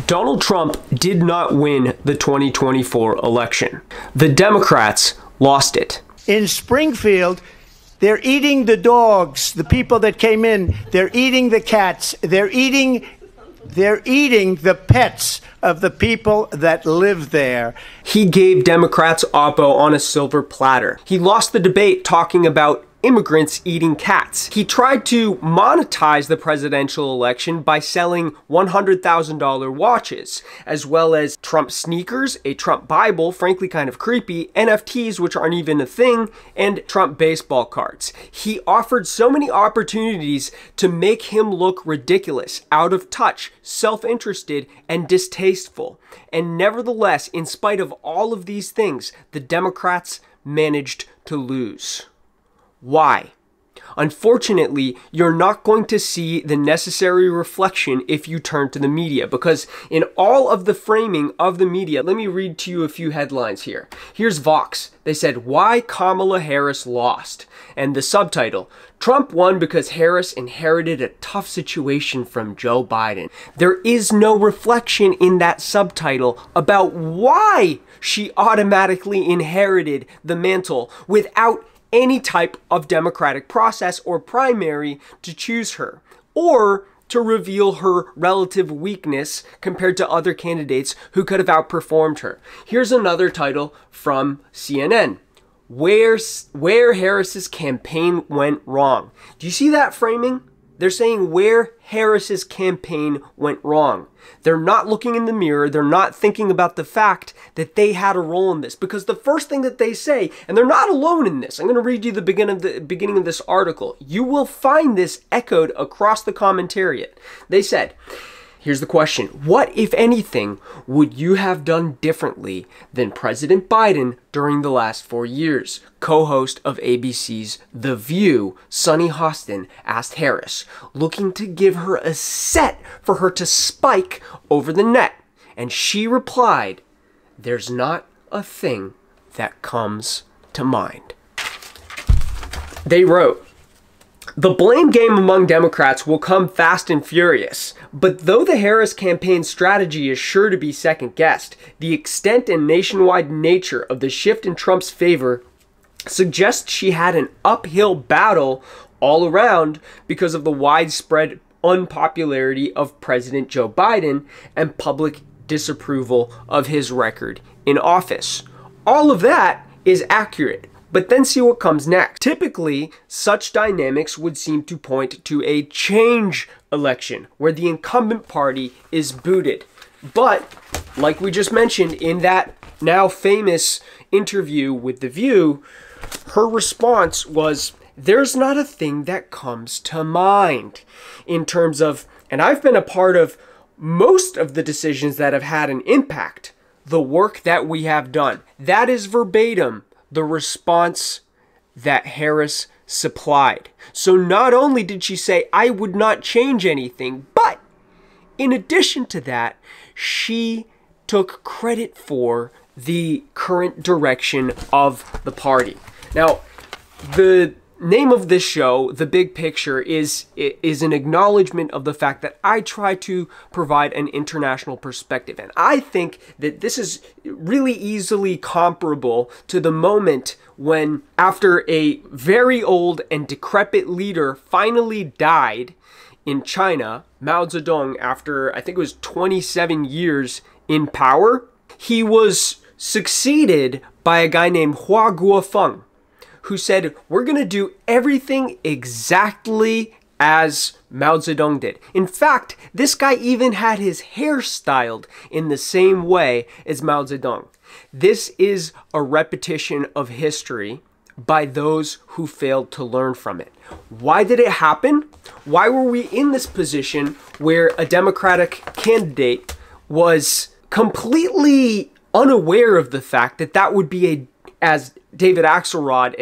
Donald Trump did not win the 2024 election. The Democrats lost it. In Springfield, they're eating the dogs, the people that came in. They're eating the cats. They're eating the pets of the people that live there. He gave Democrats Oppo on a silver platter. He lost the debate talking about immigrants eating cats. He tried to monetize the presidential election by selling $100,000 watches, as well as Trump sneakers, a Trump Bible, frankly kind of creepy, NFTs, which aren't even a thing, and Trump baseball cards. He offered so many opportunities to make him look ridiculous, out of touch, self-interested, and distasteful. And nevertheless, in spite of all of these things, the Democrats managed to lose. Why? Unfortunately, you're not going to see the necessary reflection if you turn to the media, because in all of the framing of the media, let me read to you a few headlines here. Here's Vox. They said, "Why Kamala Harris lost." And the subtitle, "Trump won because Harris inherited a tough situation from Joe Biden." There is no reflection in that subtitle about why she automatically inherited the mantle without any type of democratic process or primary to choose her, or to reveal her relative weakness compared to other candidates who could have outperformed her. Here's another title from CNN. Where Harris's campaign went wrong. Do you see that framing? They're saying where Harris's campaign went wrong. They're not looking in the mirror. They're not thinking about the fact that they had a role in this. Because the first thing that they say, and they're not alone in this. I'm going to read you the beginning of this article. You will find this echoed across the commentariat. They said, here's the question. What, if anything, would you have done differently than President Biden during the last 4 years? Co-host of ABC's The View, Sunny Hostin, asked Harris, looking to give her a set for her to spike over the net. And she replied, "There's not a thing that comes to mind." They wrote, "The blame game among Democrats will come fast and furious, but though the Harris campaign strategy is sure to be second-guessed, the extent and nationwide nature of the shift in Trump's favor suggests she had an uphill battle all around because of the widespread unpopularity of President Joe Biden and public disapproval of his record in office." All of that is accurate. But then see what comes next. Typically, such dynamics would seem to point to a change election where the incumbent party is booted. But, like we just mentioned in that now famous interview with The View, her response was, "There's not a thing that comes to mind," in terms of, and I've been a part of most of the decisions that have had an impact, the work that we have done. That is verbatim the response that Harris supplied. So not only did she say, "I would not change anything," but in addition to that, she took credit for the current direction of the party. Now, the name of this show, The Big Picture, is an acknowledgement of the fact that I try to provide an international perspective. And I think that this is really easily comparable to the moment when, after a very old and decrepit leader finally died in China, Mao Zedong, after I think it was 27 years in power, he was succeeded by a guy named Hua Guofeng, who said, "We're going to do everything exactly as Mao Zedong did." In fact, this guy even had his hair styled in the same way as Mao Zedong. This is a repetition of history by those who failed to learn from it. Why did it happen? Why were we in this position where a Democratic candidate was completely unaware of the fact that that would be as David Axelrod,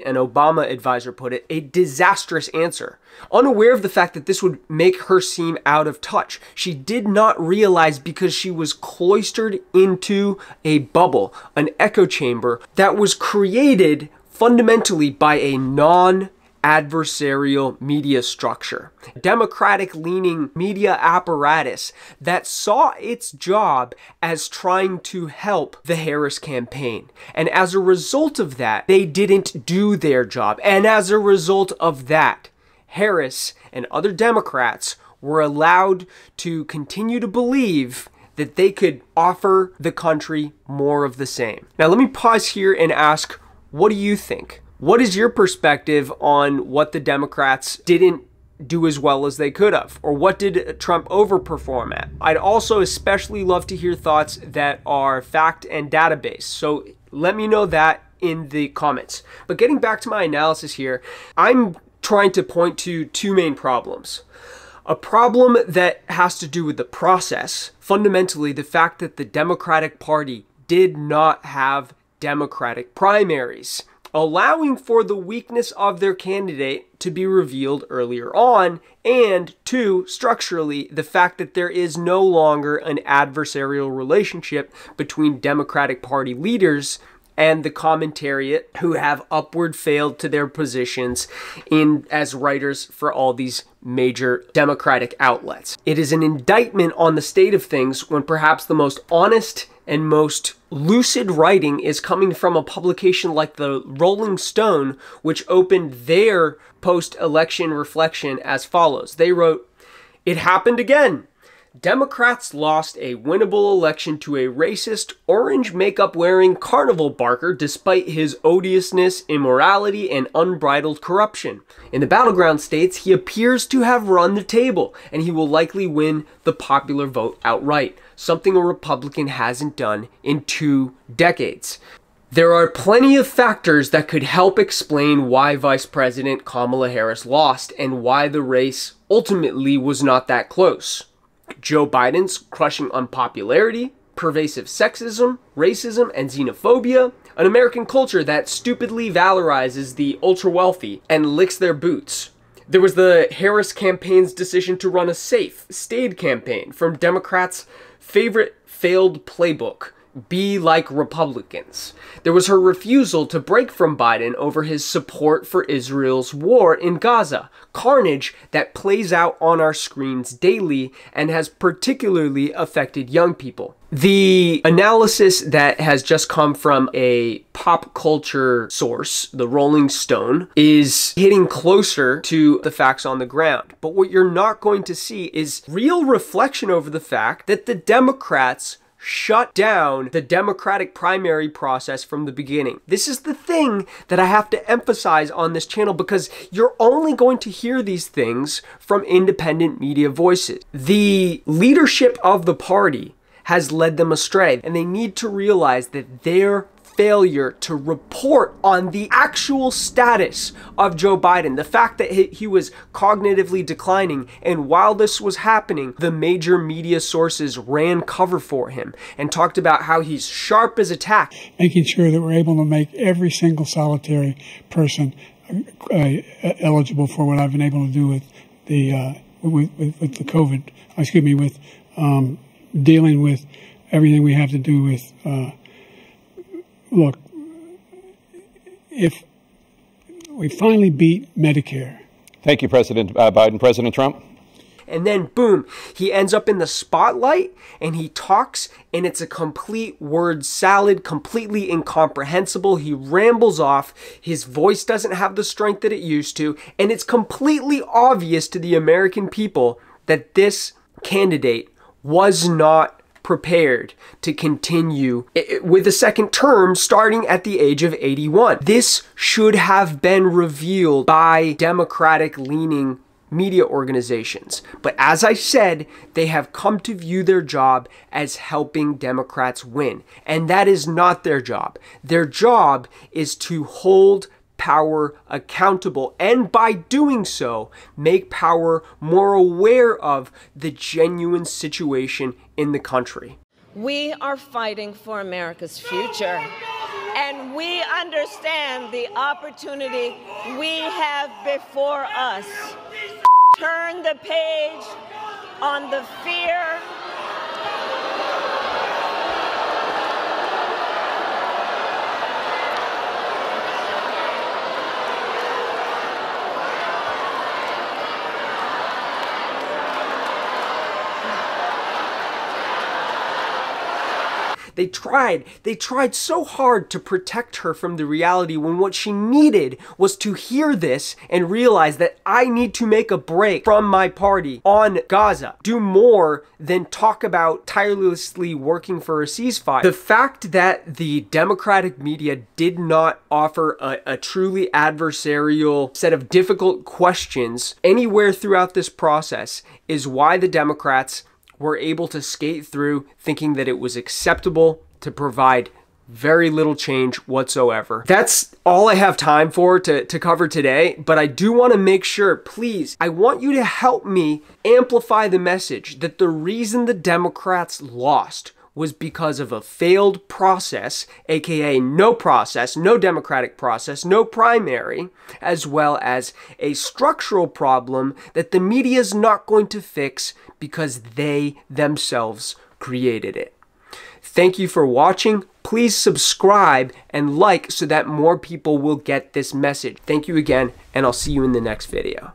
an Obama advisor, put it, a disastrous answer. Unaware of the fact that this would make her seem out of touch. She did not realize, because she was cloistered into a bubble, an echo chamber that was created fundamentally by a non non-adversarial media structure, Democratic-leaning media apparatus that saw its job as trying to help the Harris campaign. And as a result of that, they didn't do their job. And as a result of that, Harris and other Democrats were allowed to continue to believe that they could offer the country more of the same. Now, let me pause here and ask, what do you think? What is your perspective on what the Democrats didn't do as well as they could have? Or what did Trump overperform at? I'd also especially love to hear thoughts that are fact and data-based. So let me know that in the comments. But getting back to my analysis here, I'm trying to point to two main problems. A problem that has to do with the process, fundamentally the fact that the Democratic Party did not have Democratic primaries, allowing for the weakness of their candidate to be revealed earlier on, and two, structurally, the fact that there is no longer an adversarial relationship between Democratic Party leaders and the commentariat who have upward failed to their positions as writers for all these major Democratic outlets. It is an indictment on the state of things when perhaps the most honest and most lucid writing is coming from a publication like the Rolling Stone, which opened their post-election reflection as follows. They wrote, "It happened again. Democrats lost a winnable election to a racist, orange makeup-wearing carnival barker despite his odiousness, immorality, and unbridled corruption. In the battleground states, he appears to have run the table, and he will likely win the popular vote outright, something a Republican hasn't done in 2 decades. There are plenty of factors that could help explain why Vice President Kamala Harris lost and why the race ultimately was not that close. Joe Biden's crushing unpopularity, pervasive sexism, racism, and xenophobia, an American culture that stupidly valorizes the ultra-wealthy and licks their boots. There was the Harris campaign's decision to run a safe, staid campaign from Democrats' favorite failed playbook, be like Republicans. There was her refusal to break from Biden over his support for Israel's war in Gaza, carnage that plays out on our screens daily and has particularly affected young people. The analysis that has just come from a pop culture source, the Rolling Stone, is hitting closer to the facts on the ground. But what you're not going to see is real reflection over the fact that the Democrats shut down the Democratic primary process from the beginning. This is the thing that I have to emphasize on this channel because you're only going to hear these things from independent media voices. The leadership of the party has led them astray, and they need to realize that their failure to report on the actual status of Joe Biden, the fact that he was cognitively declining, and while this was happening, the major media sources ran cover for him and talked about how he's sharp as a tack. Making sure that we're able to make every single solitary person eligible for what I've been able to do with the with the COVID, with dealing with everything we have to do with look, if we finally beat Medicare. Thank you, President Biden. President Trump? And then, boom, he ends up in the spotlight and he talks and it's a complete word salad, completely incomprehensible. He rambles off. His voice doesn't have the strength that it used to. And it's completely obvious to the American people that this candidate was not prepared to continue with a second term starting at the age of 81. This should have been revealed by Democratic-leaning media organizations. But as I said, they have come to view their job as helping Democrats win. And that is not their job. Their job is to hold power accountable, and by doing so, make power more aware of the genuine situation in the country. We are fighting for America's future, and we understand the opportunity we have before us. Turn the page on the fear They tried so hard to protect her from the reality when what she needed was to hear this and realize that I need to make a break from my party on Gaza. Do more than talk about tirelessly working for a ceasefire. The fact that the Democratic media did not offer a truly adversarial set of difficult questions anywhere throughout this process is why the Democrats were able to skate through thinking that it was acceptable to provide very little change whatsoever. That's all I have time for to cover today, but I do want to make sure, please, I want you to help me amplify the message that the reason the Democrats lost was because of a failed process, aka no process, no democratic process, no primary, as well as a structural problem that the media is not going to fix because they themselves created it. Thank you for watching. Please subscribe and like so that more people will get this message. Thank you again, and I'll see you in the next video.